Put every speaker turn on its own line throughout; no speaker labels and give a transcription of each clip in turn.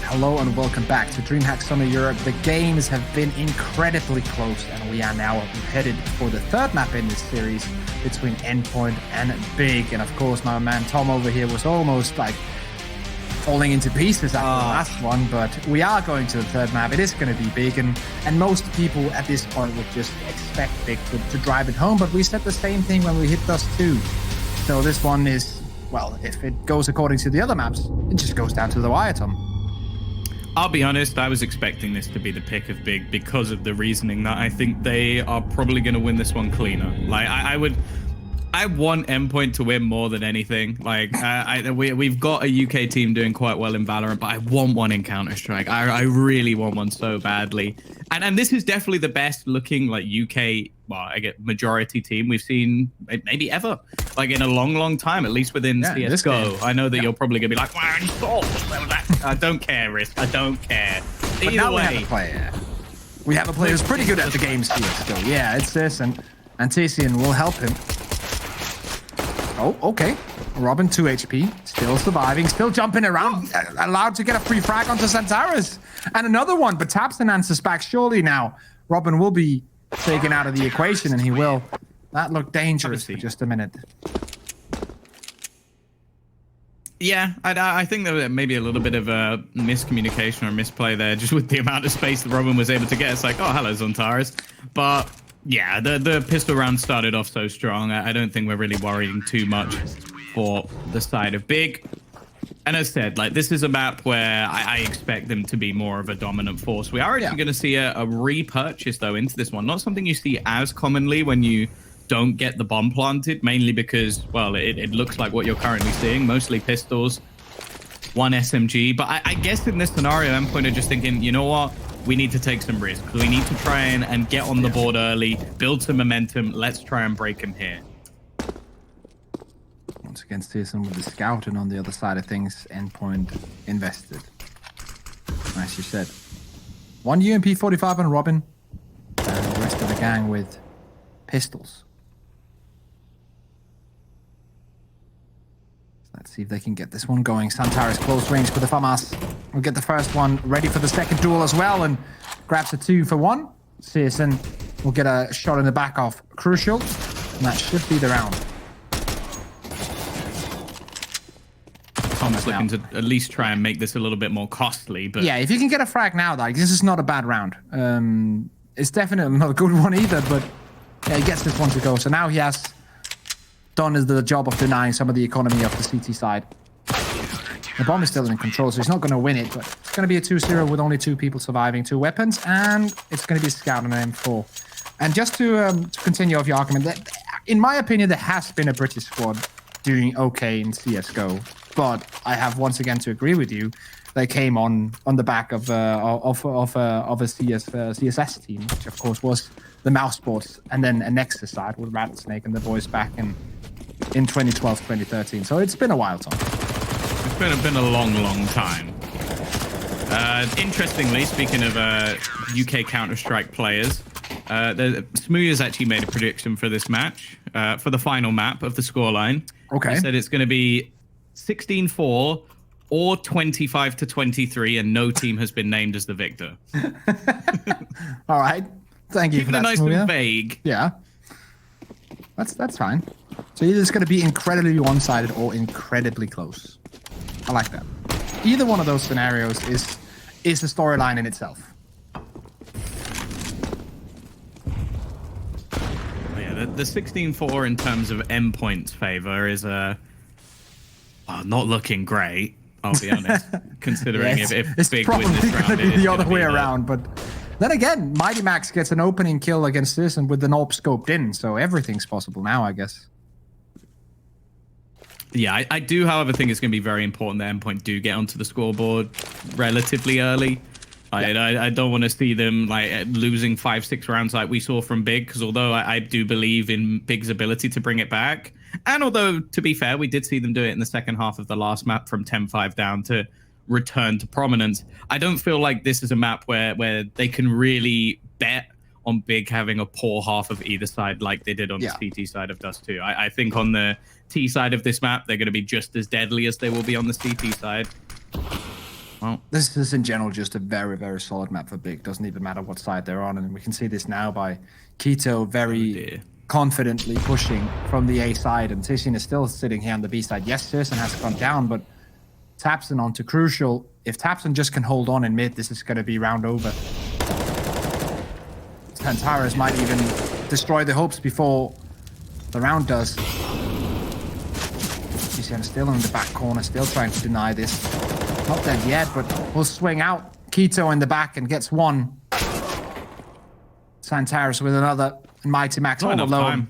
Hello and welcome back to DreamHack Summer Europe. The games have been incredibly close and we are now headed for the third map in this series between Endpoint and Big. And of course, my man Tom over here was almost like falling into pieces after the last one, but we are going to the third map. It is going to be Big, and most people at this point would just expect Big to drive it home, but we said the same thing when we hit Dust 2. So this one is, well, if it goes according to the other maps, it just goes down to the wire, Tom.
I'll be honest, I was expecting this to be the pick of Big because of the reasoning that I think they are probably going to win this one cleaner. Like, I want Endpoint to win more than anything. Like, we've got a UK team doing quite well in Valorant, but I want one in Counter-Strike. I really want one so badly. And this is definitely the best looking, like, UK, well, I get majority team we've seen maybe ever. Like, in a long, long time, at least within CSGO. I know that you're probably going to be like, I don't care, Risk. I don't care.
But now we have a player. We have a player who's pretty good at the game CSGO. Yeah, it's this, and Antician will help him. Oh, okay. Robin, 2 HP. Still surviving. Still jumping around. Allowed to get a free frag onto Santaris. And another one, but Tapson answers back. Surely now, Robin will be taken out of the equation, and he will. That looked dangerous for just a minute.
Yeah, I think there may be a little bit of a miscommunication or misplay there, just with the amount of space that Robin was able to get. It's like, oh, hello, Zontaris. But yeah, the pistol round started off so strong. I don't think we're really worrying too much for the side of Big. And as said, like, this is a map where I expect them to be more of a dominant force. We are actually going to see a repurchase, though, into this one. Not something you see as commonly when you don't get the bomb planted, mainly because, well, it looks like what you're currently seeing. Mostly pistols, 1 SMG. But I guess in this scenario, Endpoint are just thinking, you know what? We need to take some risks. We need to try and get on the board early, build some momentum. Let's try and break him here.
Once again, Steerson with the scout, and on the other side of things, Endpoint invested. As you said. 1 UMP 45 on Robin. And the rest of the gang with pistols. Let's see if they can get this one going. Santaris close range for the FAMAS. We'll get the first one ready for the second duel as well, and grabs a 2 for 1. Searson will get a shot in the back of Crucial, and that should be the round.
Tom's looking to at least try and make this a little bit more costly, but
yeah, if you can get a frag now, like, this is not a bad round. It's definitely not a good one either, but yeah, he gets this one to go. So now he has done the job of denying some of the economy of the CT side. The bomb is still in control, so he's not going to win it, but it's going to be a 2-0 with only 2 people surviving, 2 weapons, and it's going to be a scout on an M4. And just to continue off your argument, that, in my opinion, there has been a British squad doing okay in CSGO, but I have once again to agree with you. They came on the back of a CSS team, which of course was the Mousesports, and then a Nexus side with Rattlesnake and the boys back in 2012, 2013. So it's been a while, Tom.
It's been a long, long time. Interestingly, speaking of UK Counter-Strike players, Smooth has actually made a prediction for this match, for the final map of the scoreline.
Okay.
He said it's going to be 16-4 or 25-23, and no team has been named as the victor.
All right. Thank you for that,
nice and vague.
Yeah. That's fine. So either it's going to be incredibly one-sided or incredibly close. I like that. Either one of those scenarios is a storyline in itself.
Yeah, the 16-4 in terms of Endpoint's favor is not looking great. I'll be honest, considering if Big win this round,
it's probably the other way around. But then again, Mighty Max gets an opening kill against this, and with the AWP scoped in, so everything's possible now, I guess.
Yeah, I do, however, think it's going to be very important that Endpoint do get onto the scoreboard relatively early. I don't want to see them like losing 5-6 rounds like we saw from Big, because although I do believe in Big's ability to bring it back, and although, to be fair, we did see them do it in the second half of the last map from 10-5 down to return to prominence, I don't feel like this is a map where they can really bet on Big having a poor half of either side like they did on the CT side of Dust 2. I think on the T side of this map, they're going to be just as deadly as they will be on the CT side. Well,
This is in general just a very, very solid map for Big. Doesn't even matter what side they're on. And we can see this now by Keto very confidently pushing from the A side. And Tishin is still sitting here on the B side. Yes, Tirsen has gone down, but Tapson onto Crucial. If Tapson just can hold on in mid, this is going to be round over. Santaris might even destroy the hopes before the round does. TCN still in the back corner, still trying to deny this. Not dead yet, but will swing out. Keto in the back and gets one. Santaris with another. And Mighty Max all alone.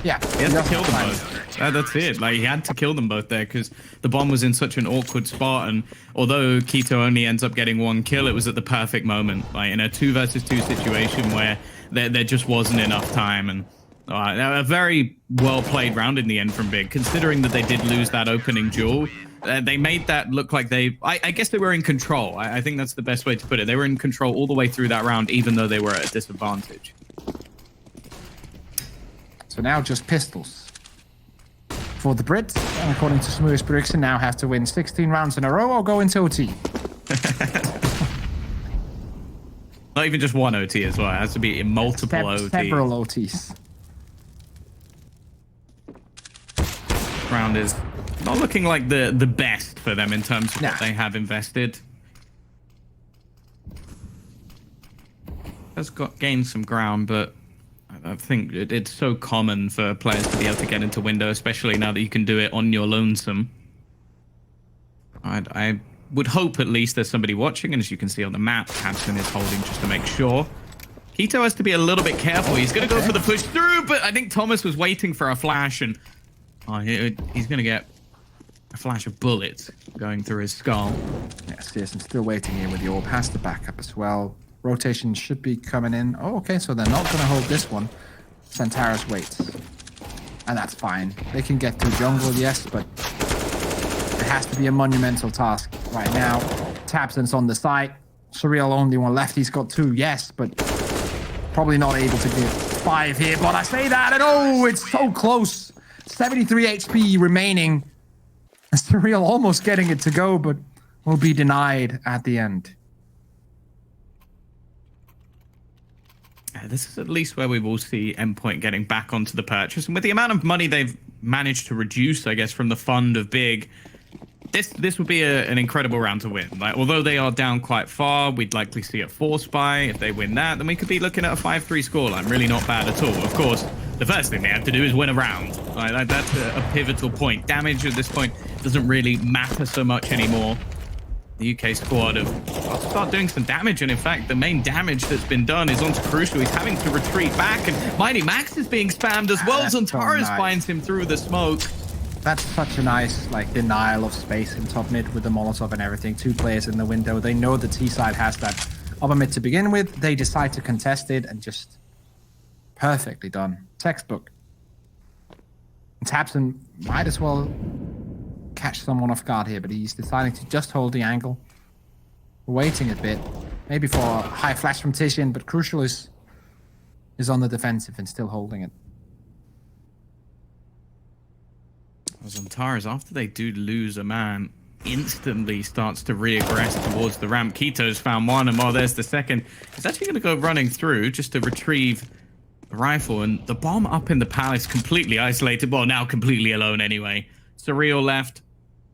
Yeah,
he had to kill them both. That's it. Like, he had to kill them both there because the bomb was in such an awkward spot. And although Keto only ends up getting one kill, it was at the perfect moment. Like in a 2 versus 2 situation where there just wasn't enough time. And a very well played round in the end from Big, considering that they did lose that opening duel. They made that look like I guess they were in control. I think that's the best way to put it. They were in control all the way through that round, even though they were at a disadvantage.
So now just pistols for the Brits. And according to Smooth's prediction, now have to win 16 rounds in a row or go into OT.
Not even just one OT as well. It has to be in multiple OTs.
Several OTs.
Round is not looking like the best for them in terms of what they have invested. Has gained some ground, but I think it's so common for players to be able to get into window, especially now that you can do it on your lonesome. I would hope at least there's somebody watching, and as you can see on the map, Hansen is holding just to make sure. Keto has to be a little bit careful. He's going to go for the push through, but I think Thomas was waiting for a flash, and he's going to get a flash of bullets going through his skull.
Yes, yes, I'm still waiting here with the orb. Has to back up as well. Rotation should be coming in. Oh, okay, so they're not going to hold this one. Santaris waits. And that's fine. They can get through jungle, yes, but it has to be a monumental task right now. Tapson's on the side. Surreal only one left. He's got 2, yes, but probably not able to get 5 here. But I say that, and oh, it's so close. 73 HP remaining. Surreal almost getting it to go, but will be denied at the end.
This is at least where we will see Endpoint getting back onto the purchase. And with the amount of money they've managed to reduce, I guess, from the fund of Big, this would be an incredible round to win. Like, although they are down quite far, we'd likely see a 4-spy. If they win that, then we could be looking at a 5-3 scoreline. Really not bad at all. Of course, the first thing they have to do is win a round. Like, that's a pivotal point. Damage at this point doesn't really matter so much anymore. The UK squad will start doing some damage, and in fact, the main damage that's been done is onto Crucial. He's having to retreat back, and Mighty Max is being spammed as well. Zontaris finds him through the smoke.
That's such a nice, like, denial of space in top mid with the Molotov and everything. 2 players in the window. They know the T side has that upper mid to begin with. They decide to contest it, and just perfectly done. Textbook. And Tapson might as well catch someone off guard here, but he's deciding to just hold the angle. Waiting a bit. Maybe for a high flash from Tishin, but Crucial is on the defensive and still holding it.
Zontaris, after they do lose a man, instantly starts to re-aggress towards the ramp. Keto's found one, and while there's the second, he's actually going to go running through just to retrieve the rifle, and the bomb up in the palace completely isolated. Well, now completely alone anyway. Surreal left,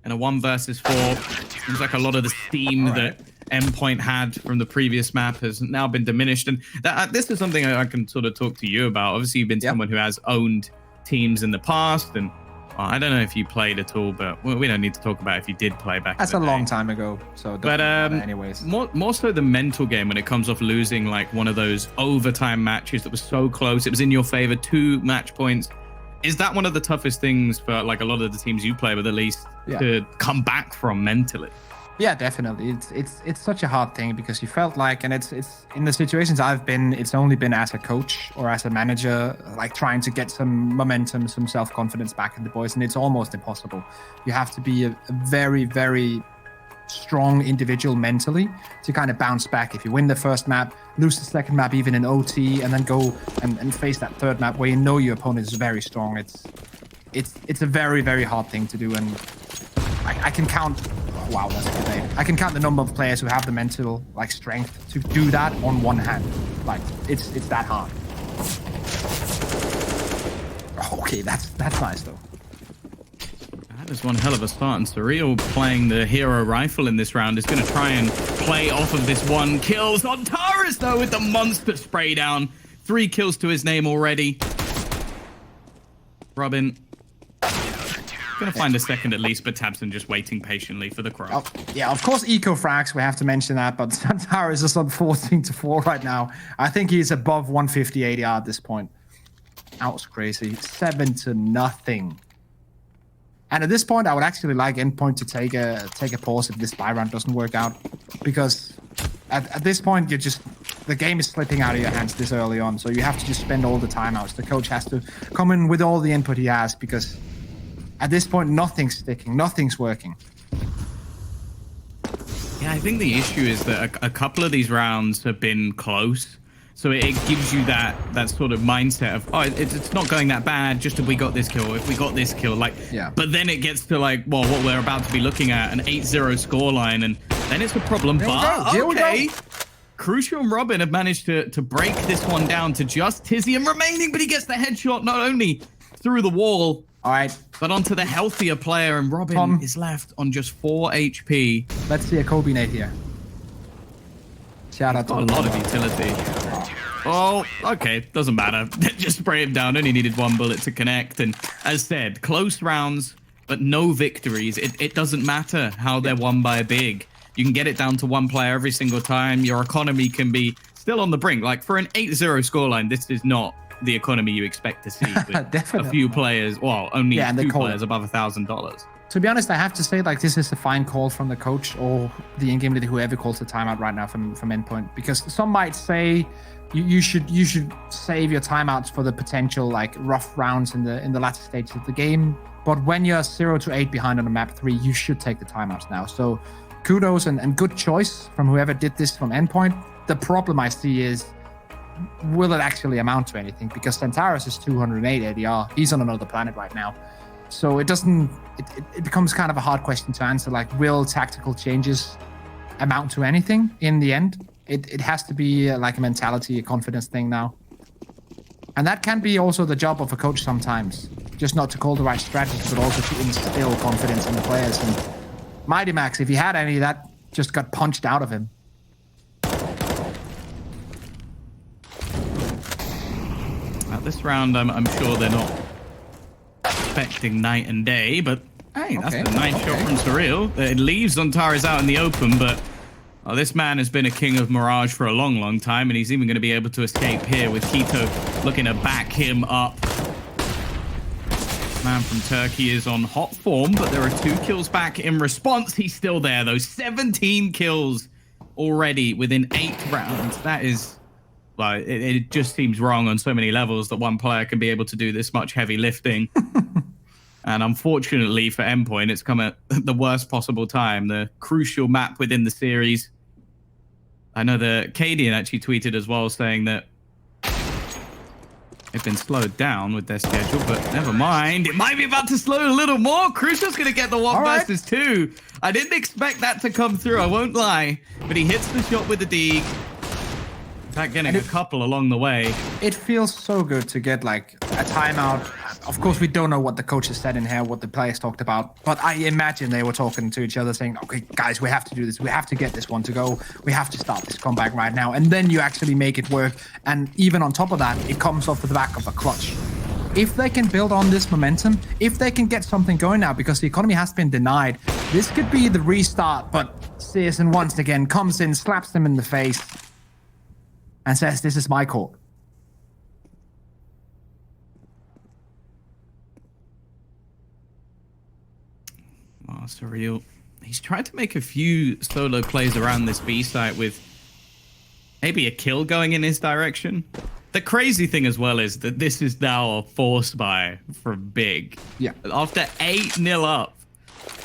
and a 1 versus 4. Seems like a lot of the steam that Endpoint had from the previous map has now been diminished. And this is something I can sort of talk to you about. Obviously, you've been someone who has owned teams in the past, and I don't know if you played at all, but we don't need to talk about if you did play back.
That's a long time ago, so don't anyways.
More so the mental game when it comes off losing like one of those overtime matches that was so close. It was in your favor, 2 match points. Is that one of the toughest things for like a lot of the teams you play with, at least, to come back from mentally?
Yeah, definitely. It's such a hard thing because you felt like, and it's in the situations I've been, it's only been as a coach or as a manager, like trying to get some momentum, some self-confidence back in the boys, and it's almost impossible. You have to be a very, very strong individual mentally to kind of bounce back. If you win the first map, lose the second map even in OT, and then go and face that third map where you know your opponent is very strong. It's a very, very hard thing to do, and I can count wow, that's a good name. I can count the number of players who have the mental like strength to do that on one hand. Like it's that hard. Okay, that's nice though.
That is one hell of a start, and Surreal playing the hero rifle in this round is going to try and play off of this one kill. Zontaris, though, with the monster spray down. 3 kills to his name already. Robin going to find a second at least, but Tabson just waiting patiently for the crow.
Oh, yeah, of course, eco frags, we have to mention that, but Zontaris is on 14-4 right now. I think he's above 150 ADR at this point. That was crazy. 7-0. And at this point, I would actually like Endpoint to take a pause if this buy round doesn't work out, because at this point the game is slipping out of your hands this early on, so you have to just spend all the timeouts. The coach has to come in with all the input he has, because at this point nothing's sticking, nothing's working.
Yeah, I think the issue is that a couple of these rounds have been close. So it gives you that sort of mindset of, oh, it's not going that bad, just if we got this kill, if we got this kill. Like,
yeah.
But then it gets to, like, well, what we're about to be looking at, an 8-0 scoreline, and then it's a problem. But, okay, Crucial and Robin have managed to break this one down to just Tizian remaining, but he gets the headshot not only through the wall,
all right,
but onto the healthier player, and Robin is left on just 4 HP.
Let's see a Kobe nade here. Shout out to
a lot of utility. Oh, okay. Doesn't matter. Just spray him down. Only needed 1 bullet to connect. And as said, close rounds, but no victories. It doesn't matter how they're won by a big. You can get it down to 1 player every single time. Your economy can be still on the brink. Like for an 8-0 scoreline, this is not the economy you expect to see. With a few players, well, only 2 players above $1,000.
To be honest, I have to say, like, this is a fine call from the coach or the in-game leader, whoever calls the timeout right now from Endpoint, because some might say you should save your timeouts for the potential like rough rounds in the latter stages of the game. But when you're 0-8 behind on a map 3, you should take the timeouts now. So kudos and good choice from whoever did this from Endpoint. The problem I see is, will it actually amount to anything? Because Centaurus is 208 ADR. He's on another planet right now. So it becomes kind of a hard question to answer. Like, will tactical changes amount to anything in the end? It has to be like a mentality, a confidence thing now. And that can be also the job of a coach sometimes. Just not to call the right strategy, but also to instill confidence in the players. And Mighty Max, if he had any, that just got punched out of him.
At this round, I'm sure they're not expecting night and day, but hey, that's a nice shot from Surreal. It leaves Zontaris out in the open, but this man has been a king of Mirage for a long, long time, and he's even going to be able to escape here with Keto looking to back him up. Man from Turkey is on hot form, but there are 2 kills back in response. He's still there, though. 17 kills already within 8 rounds. That is, like, it just seems wrong on so many levels that one player can be able to do this much heavy lifting. And unfortunately for Endpoint, it's come at the worst possible time. The crucial map within the series. I know that Cadian actually tweeted as well, saying that they've been slowed down with their schedule, but never mind. It might be about to slow a little more. Crucial's going to get the 1 versus 2. I didn't expect that to come through, I won't lie. But he hits the shot with the dig. In fact, getting a couple along the way.
It feels so good to get like a timeout. Of course, we don't know what the coaches said in here, what the players talked about, but I imagine they were talking to each other saying, okay, guys, we have to do this. We have to get this one to go. We have to start this comeback right now. And then you actually make it work. And even on top of that, it comes off the back of a clutch. If they can build on this momentum, if they can get something going now, because the economy has been denied, this could be the restart. But CSN once again comes in, slaps them in the face, and says, this is my court.
Oh, Surreal. He's tried to make a few solo plays around this B site with maybe a kill going in his direction. The crazy thing as well is that this is now a force buy from Big.
Yeah.
After 8-0 up,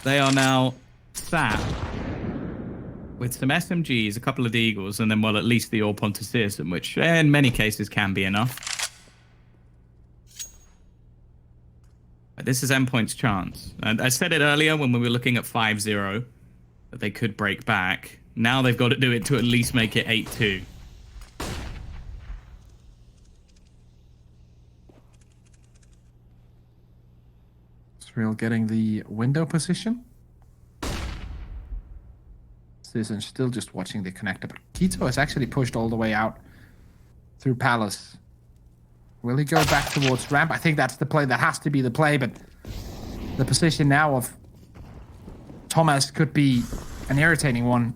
they are now sat with some SMGs, a couple of Deagles, and then, well, at least the AWP onto Searson, which in many cases can be enough. But this is Endpoint's chance. And I said it earlier when we were looking at 5-0. that they could break back. Now they've got to do it to at least make it 8-2.
Israel getting the window position. Citizen still just watching the connector, but Keto has actually pushed all the way out through Palace. Will he go back towards ramp? I think that's the play. That has to be the play, but the position now of Thomas could be an irritating one,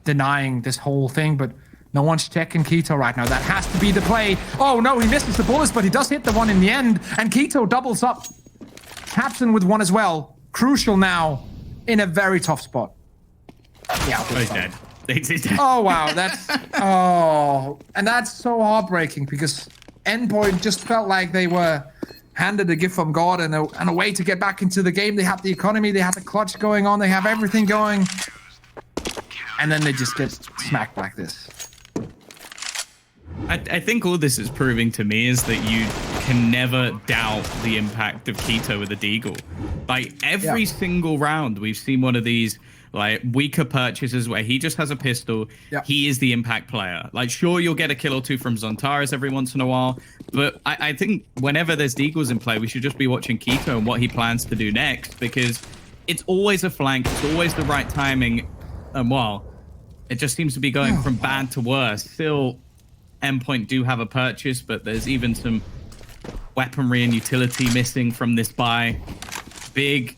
denying this whole thing, but no one's checking Keto right now. That has to be the play. Oh no, he misses the bullets, but he does hit the one in the end, and Keto doubles up. Captain with one as well. Crucial now in a very tough spot. Yeah,
he's dead. He's dead.
Oh wow, that's and that's so heartbreaking because Endpoint just felt like they were handed a gift from God and a way to get back into the game. They have the economy, they have the clutch going on, they have everything going, and then they just get smacked like this.
I think all this is proving to me is that you can never doubt the impact of Keto with the Deagle. Like every single round, we've seen one of these like weaker purchases where he just has a pistol. He is the impact player. Like, sure, you'll get a kill or two from Zontaras every once in a while, but I think whenever there's Deagles in play, we should just be watching Keto and what he plans to do next, because it's always a flank, it's always the right timing, and well, it just seems to be going from bad to worse. Still, Endpoint do have a purchase, but there's even some weaponry and utility missing from this buy. Big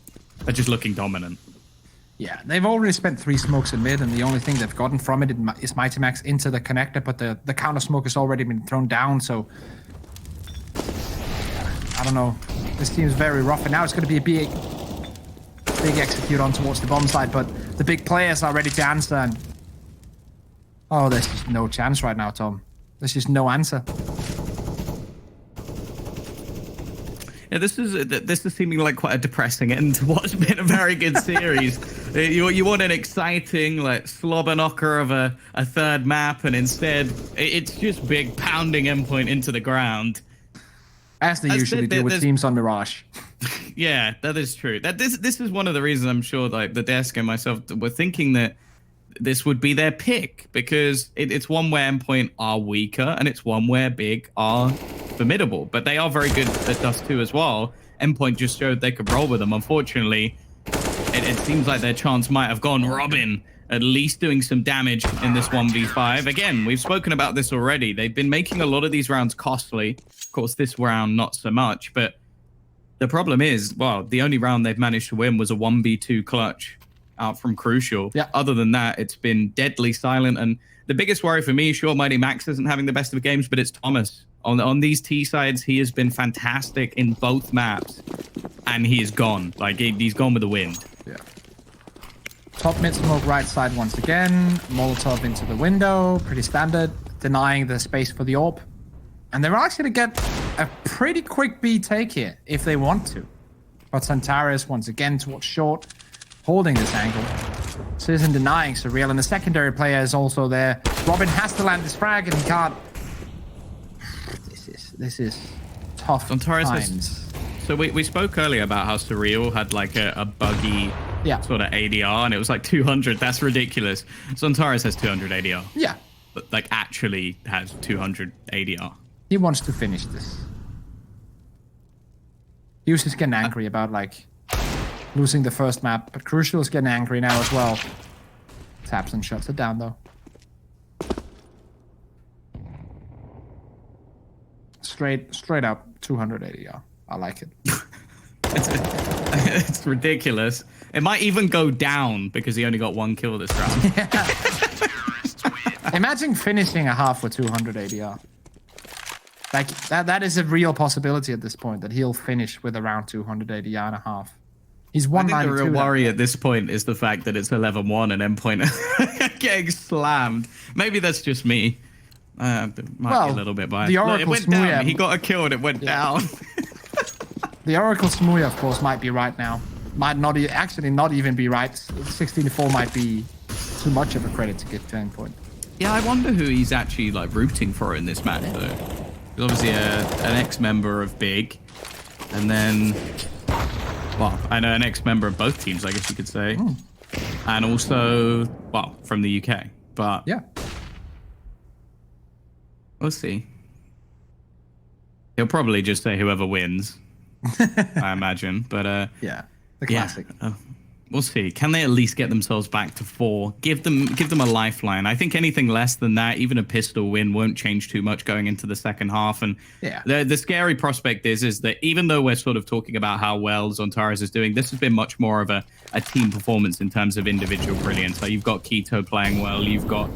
are just looking dominant.
Yeah, they've already spent 3 smokes in mid, and the only thing they've gotten from it is Mighty Max into the connector, but the counter smoke has already been thrown down, so I don't know. This seems very rough, and now it's going to be a big execute on towards the bomb side, but the big players are ready to answer, and oh, there's just no chance right now, Tom. There's just no answer.
Yeah, this is seeming like quite a depressing end to what's been a very good series. You want an exciting, like, slobber knocker of a third map, and instead it's just big pounding Endpoint into the ground.
As they usually do with teams on Mirage.
Yeah, that is true. This is one of the reasons I'm sure like the desk and myself were thinking that this would be their pick, because it's one where Endpoint are weaker and it's one where Big are formidable, but they are very good at Dust 2 as well. Endpoint just showed they could roll with them. Unfortunately, it seems like their chance might have gone. Robin at least doing some damage in this 1v5. Again, we've spoken about this already. They've been making a lot of these rounds costly. Of course, this round not so much, but the problem is, well, the only round they've managed to win was a 1v2 clutch out from Crucial. Yeah. Other than that, it's been deadly silent. And the biggest worry for me, sure, Mighty Max isn't having the best of games, but it's Thomas. On these T sides, he has been fantastic in both maps, and he is gone. Like, he's gone with the wind.
Yeah. Top mid smoke right side once again. Molotov into the window. Pretty standard. Denying the space for the AWP. And they're actually going to get a pretty quick B take here, if they want to. But Santaris once again towards short, holding this angle. Citizen denying Surreal, and the secondary player is also there. Robin has to land this frag, and he can't. This is tough times.
So we spoke earlier about how Surreal had like a buggy sort of ADR, and it was like 200. That's ridiculous. Zontaras has 200 ADR.
Yeah.
But like actually has 200 ADR.
He wants to finish this. He was just getting angry about like losing the first map, but Crucial is getting angry now as well. Taps and shuts it down though. Straight up 200 ADR. I like it.
It's ridiculous. It might even go down because he only got 1 kill this round.
Yeah. Imagine finishing a half with 200 ADR. Like that is a real possibility at this point, that he'll finish with around 200 ADR and a half. He's 192.
I think the real worry at this point is the fact that it's 11-1 and Endpoint getting slammed. Maybe that's just me. Might be a little bit biased.
The Oracle
it went down. He got a kill and it went down.
The Oracle Smuya, of course, might be right now. Might not actually not even be right. 16-4 might be too much of a credit to give to Endpoint.
Yeah, I wonder who he's actually like rooting for in this match though. He's obviously an ex-member of Big, and then, well, I know an ex-member of both teams, I guess you could say. and also, well, from the UK. But
Yeah.
we'll see. He'll probably just say whoever wins, I imagine. But
Yeah. The classic.
Yeah, we'll see. Can they at least get themselves back to 4? Give them a lifeline. I think anything less than that, even a pistol win, won't change too much going into the second half. And
Yeah.
the scary prospect is that even though we're sort of talking about how well Zontaras is doing, this has been much more of a team performance in terms of individual brilliance. Like, you've got Keto playing well. You've got,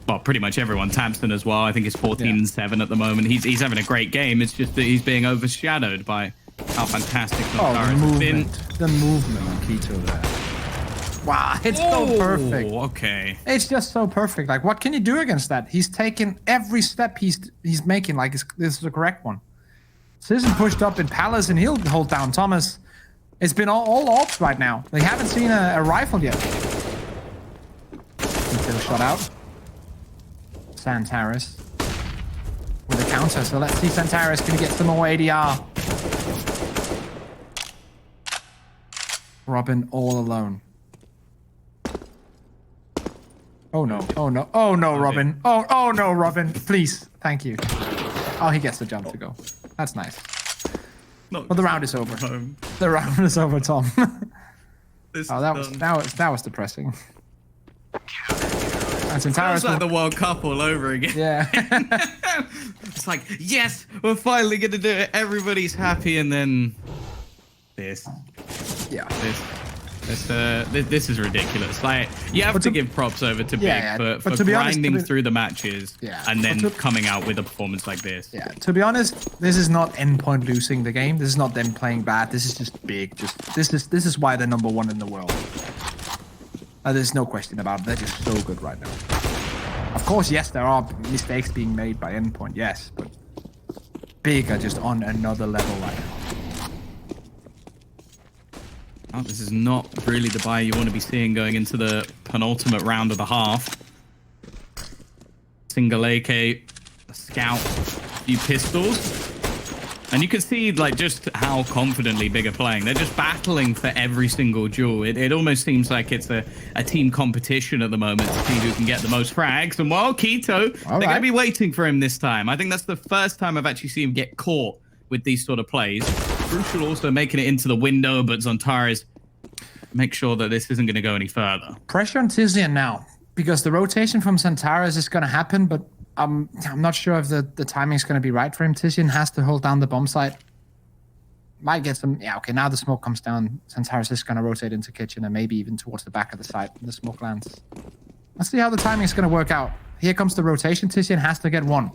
well, pretty much everyone. Tamsin as well. I think he's 14-7 at the moment. He's having a great game. It's just that he's being overshadowed by how fantastic Zontaras has been.
The movement on Keto there. Wow, it's so perfect.
Okay.
It's just so perfect. Like, what can you do against that? He's taken every step he's making like this is the correct one. Citizen pushed up in Palace and he'll hold down Thomas. It's been all orbs right now. They haven't seen a rifle yet. Keto shot out. Santaris with a counter. So let's see Santaris can get some more ADR. Robin all alone. Oh no, oh no, oh no, Robin. Oh no, Robin. Please, thank you. Oh, he gets the jump to go. That's nice. But the round is over. The round is over, Tom. Oh, that was depressing. That's entirely.
It's like the World Cup all over again.
Yeah.
It's like, yes, we're finally gonna do it. Everybody's happy, and then this.
Yeah.
This is ridiculous. Like, you have to give props over to Big for grinding through the matches and then coming out with a performance like this.
Yeah, to be honest, this is not Endpoint losing the game. This is not them playing bad. This is just Big. This is why they're number 1 in the world. There's no question about it. They're just so good right now. Of course, yes, there are mistakes being made by Endpoint, yes, but Big are just on another level right now.
Oh, this is not really the buy you want to be seeing going into the penultimate round of the half. Single AK, a scout, a few pistols. And you can see, like, just how confidently Big are playing. They're just battling for every single duel. It almost seems like it's a team competition at the moment to see who can get the most frags. And while Keto, they're going to be waiting for him this time. I think that's the first time I've actually seen him get caught with these sort of plays. Crucial also making it into the window, but Zontaras make sure that this isn't going to go any further.
Pressure on Tizian now, because the rotation from Zontaras is going to happen, but I'm not sure if the timing is going to be right for him. Tizian has to hold down the bomb site. Might get some... Yeah, okay, now the smoke comes down. Zontaras is going to rotate into kitchen and maybe even towards the back of the site when the smoke lands. Let's see how the timing is going to work out. Here comes the rotation. Tizian has to get one.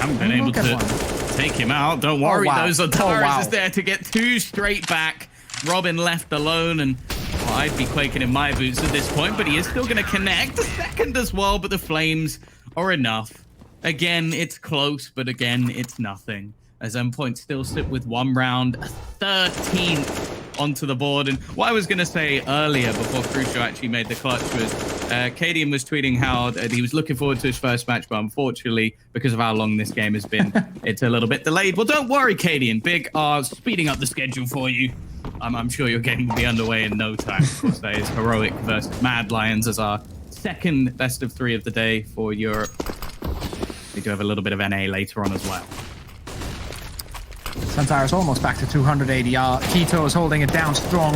Haven't been able to take him out. Don't worry, those Zontaras is there to get 2 straight back. Robin left alone, and I'd be quaking in my boots at this point, but he is still going to connect. The second as well, but the flames are enough. Again, it's close, but again, it's nothing. As Endpoint still sit with 1 round, 13th onto the board. And what I was going to say earlier, before Crucio actually made the clutch, was Cadian was tweeting how he was looking forward to his first match, but unfortunately, because of how long this game has been, it's a little bit delayed. Well, don't worry, Cadian. Big are speeding up the schedule for you. I'm sure your game will be underway in no time. Of course, that is Heroic versus Mad Lions as our second best of 3 of the day for Europe. We do have a little bit of NA later on as well.
Zontaras almost back to 280 ADR. Keto is holding it down strong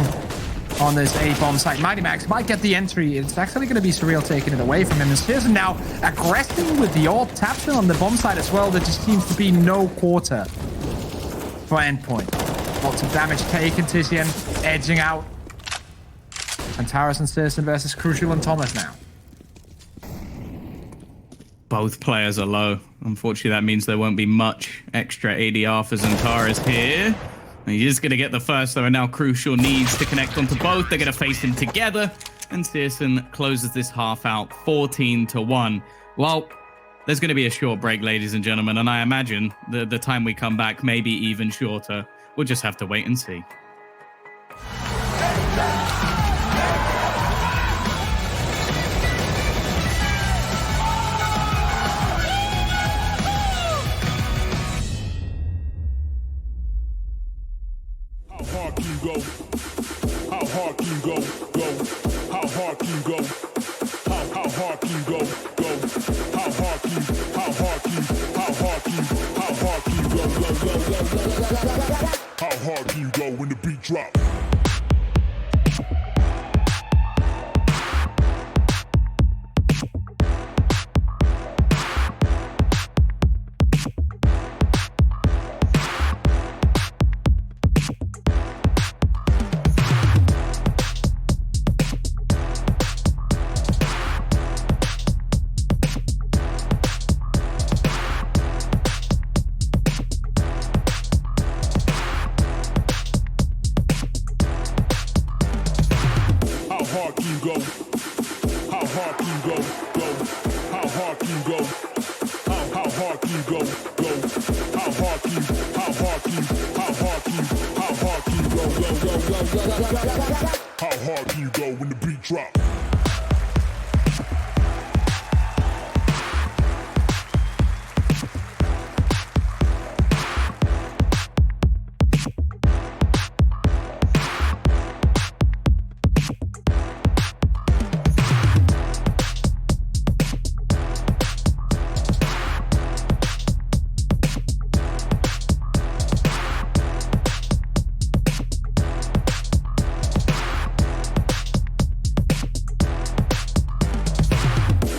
on this A-bomb site. Mighty Max might get the entry. It's actually going to be Surreal taking it away from him. And Spearson now aggressive with the AWP. Taps in on the bomb site as well. There just seems to be no quarter for Endpoint. Lots of damage taken. Tizian edging out. Zontaras and Spearson versus Crucial and Thomas now.
Both players are low. Unfortunately, that means there won't be much extra ADR for Zontaras here. He is going to get the first, though, and now Crucial needs to connect onto both. They're going to face him together, and Spearson closes this half out 14-1. Well, there's going to be a short break, ladies and gentlemen, and I imagine the time we come back may be even shorter. We'll just have to wait and see.
How hard can you go? How hard can you go? How hard can you go? How hard can you go? How hard can you? How hard can you? How hard can you? How hard can you go? How hard can you go when the beat drops?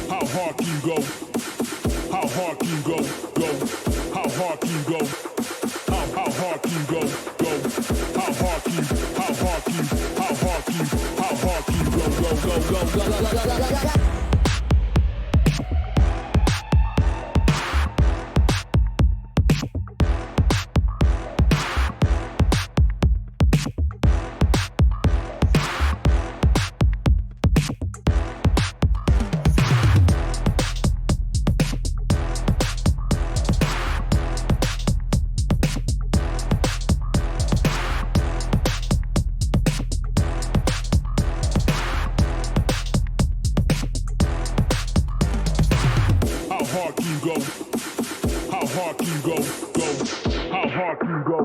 How hard can you go? How hard can you go? How hard can you go? How hard can you go? How hard can you? How hard can you? How hard can you? How hard can you go? How hard can you go? How hard can you go? How hard can you go?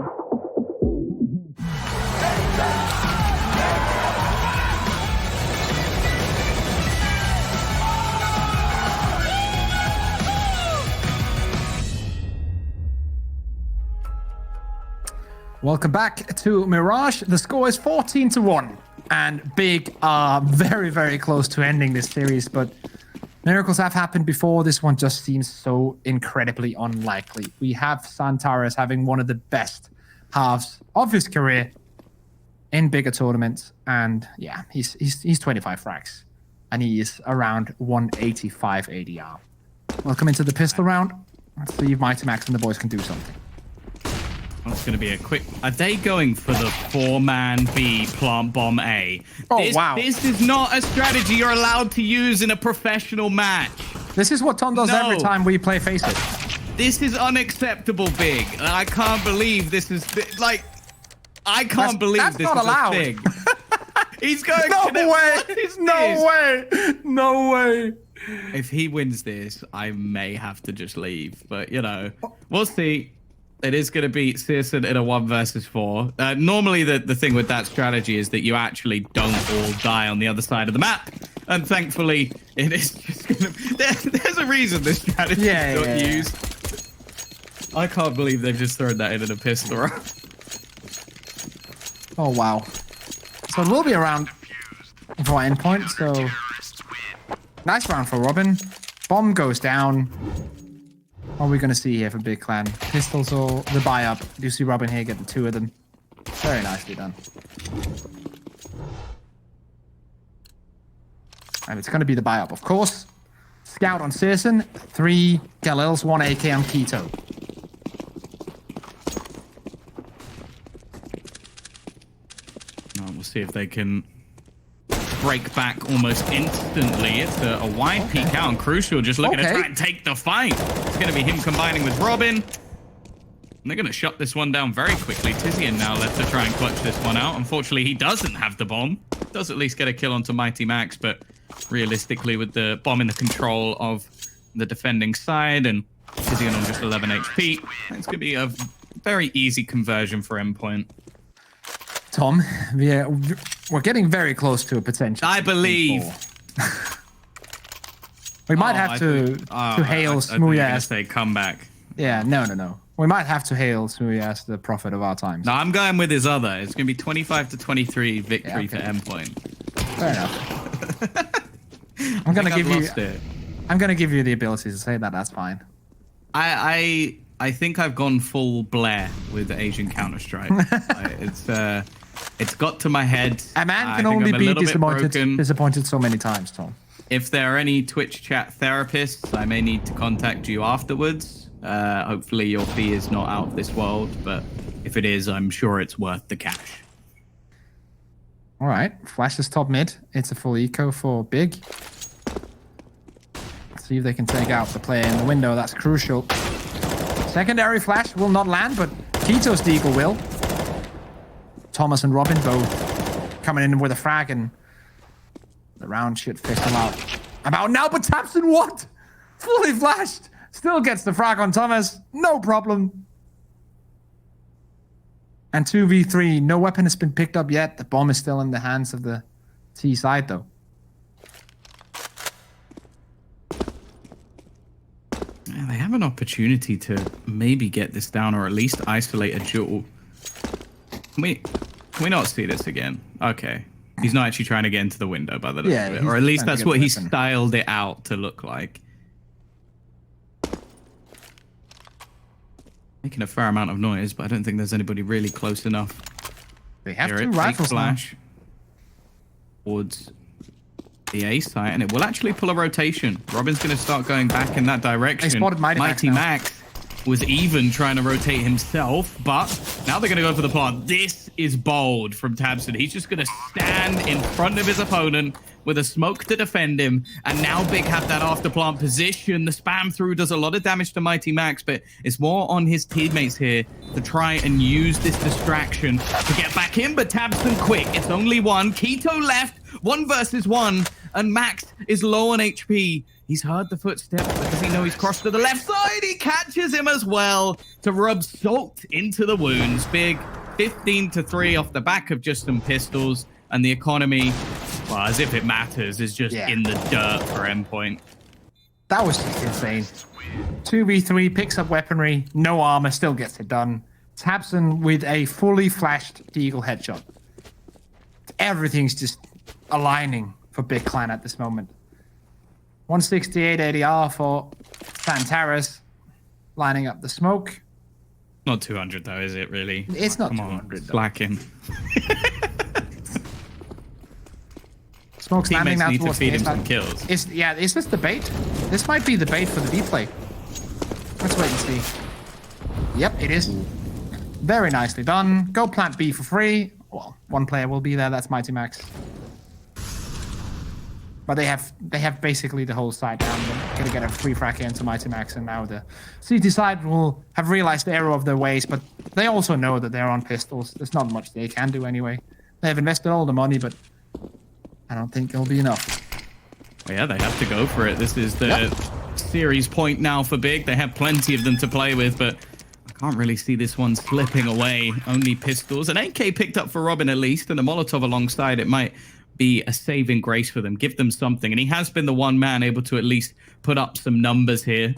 Welcome back to Mirage. The score is 14-1, and Big are very, very close to ending this series, but miracles have happened before. This one just seems so incredibly unlikely. We have Santaris having one of the best halves of his career in bigger tournaments, and yeah, he's 25 frags, and he is around 185 ADR. Welcome into the pistol round. Let's see if Mighty Max and the boys can do something.
That's going to be a quick... Are they going for the 4-man B plant bomb A?
Oh, wow.
This is not a strategy you're allowed to use in a professional match.
This is what Tom does every time we play Face It.
This is unacceptable, Big. I can't believe this is... Like, I can't believe
that's
this
not
is
allowed.
a thing. He's going...
No way!
What is
No way! No way!
If he wins this, I may have to just leave. But, you know, we'll see. It is going to beat Searson in a 1 versus 4. Normally, the thing with that strategy is that you actually don't all die on the other side of the map. And thankfully, it is just going to... There's a reason this strategy is not used. I can't believe they've just thrown that in a pistol round.
Oh, wow. So it will be a round for Endpoint, so... Nice round for Robin. Bomb goes down. What are we going to see here for Big Clan? Pistols or the buy-up. You see Robin here get the 2 of them. Very nicely done. And it's going to be the buy-up, of course. Scout on Searson. 3 Galils, 1 AK on Keto.
We'll see if they can break back almost instantly. It's a wide peek out, and Crucial just looking to try and take the fight. It's going to be him combining with Robin. And they're going to shut this one down very quickly. Tizian now left to try and clutch this one out. Unfortunately, he doesn't have the bomb. Does at least get a kill onto Mighty Max, but realistically, with the bomb in the control of the defending side and Tizian on just 11 HP, it's going to be a very easy conversion for Endpoint.
Tom, we're getting very close to a potential.
I believe.
We might have to hail Smoothie as...
say comeback.
Yeah, no. We might have to hail Smoothie as the prophet of our times.
No, I'm going with his other. It's going to be 25-23 victory for Endpoint.
Fair enough. I'm going to give you... I'm going to give you the ability to say that. That's fine.
I think I've gone full Blair with the Asian Counter-Strike. It's got to my head.
A man can only be disappointed so many times, Tom.
If there are any Twitch chat therapists, I may need to contact you afterwards. Hopefully your fee is not out of this world, but if it is, I'm sure it's worth the cash.
All right, Flash is top mid. It's a full eco for Big. Let's see if they can take out the player in the window. That's crucial. Secondary Flash will not land, but Keto's Deagle will. Thomas and Robin both coming in with a frag, and the round should fizzle out about now. But Tapson, what? Fully flashed. Still gets the frag on Thomas. No problem. And 2v3, no weapon has been picked up yet. The bomb is still in the hands of the T side, though.
Yeah, they have an opportunity to maybe get this down, or at least isolate a duel. Can we not see this again? Okay. He's not actually trying to get into the window by the look of it. Or at least that's what he styled it out to look like. Making a fair amount of noise, but I don't think there's anybody really close enough.
They have two rifles
flash towards the A site, and it will actually pull a rotation. Robin's going to start going back in that direction.
They spotted Mighty
Max was even trying to rotate himself, but now they're going to go for the plant. This is bold from Tabson. He's just going to stand in front of his opponent with a smoke to defend him, and now Big have that after plant position. The spam through does a lot of damage to Mighty Max, but it's more on his teammates here to try and use this distraction to get back in. But Tabson quick, it's only one. Keto left, 1 versus 1, and Max is low on HP. He's heard the footsteps because he knows he's crossed to the left side. He catches him as well to rub salt into the wounds. Big 15-3 off the back of just some pistols, and the economy, well, as if it matters, is just in the dirt for Endpoint.
That was just insane. 2v3, picks up weaponry, no armor, still gets it done. Tabson with a fully flashed Deagle headshot. Everything's just aligning for Big Clan at this moment. 168 ADR for Santaris, lining up the smoke.
Not 200 though, is it really?
It's not
Come
200.
Slack him.
Smoke's landing now
need to
towards
feed
the
him
A
some
side.
kills.
Is this the bait? This might be the bait for the B play. Let's wait and see. Yep, it is. Very nicely done. Go plant B for free. Well, one player will be there. That's Mighty Max. But they have basically the whole side down. They're gonna get a free frag into Mighty Max, and now the CT side will have realized the error of their ways, but they also know that they're on pistols. There's not much they can do anyway. They have invested all the money, but I don't think it'll be enough.
Well, yeah, they have to go for it. This is the series point now for Big. They have plenty of them to play with, but I can't really see this one slipping away. Only pistols. An AK picked up for Robin at least, and a Molotov alongside it might be a saving grace for them. Give them something. And he has been the one man able to at least put up some numbers here.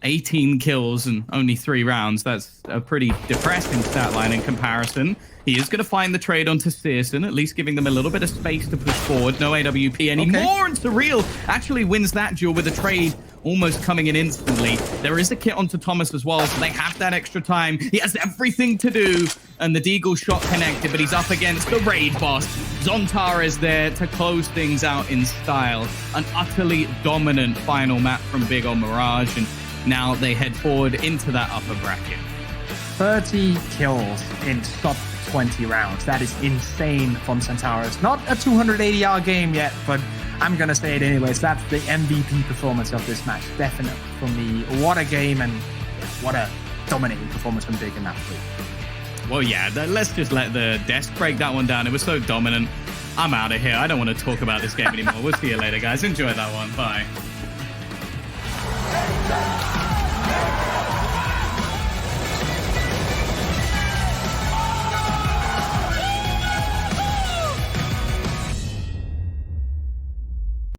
18 kills and only 3 rounds. That's a pretty depressing stat line in comparison. He is going to find the trade onto Searson, at least giving them a little bit of space to push forward. No AWP anymore. And Surreal actually wins that duel with a trade almost coming in instantly. There is a kit onto Thomas as well, so they have that extra time. He has everything to do, and the Deagle shot connected, but he's up against the raid boss. Zontar is there to close things out in style. An utterly dominant final map from Big on Mirage, and now they head forward into that upper bracket.
30 kills in top 20 rounds. That is insane from Centaurus. Not a 280-yard game yet, but I'm going to say it anyways. That's the MVP performance of this match. Definitely for me. What a game, and what a dominating performance from Big in that play.
Well, yeah, let's just let the desk break that one down. It was so dominant. I'm out of here. I don't want to talk about this game anymore. We'll see you later, guys. Enjoy that one. Bye.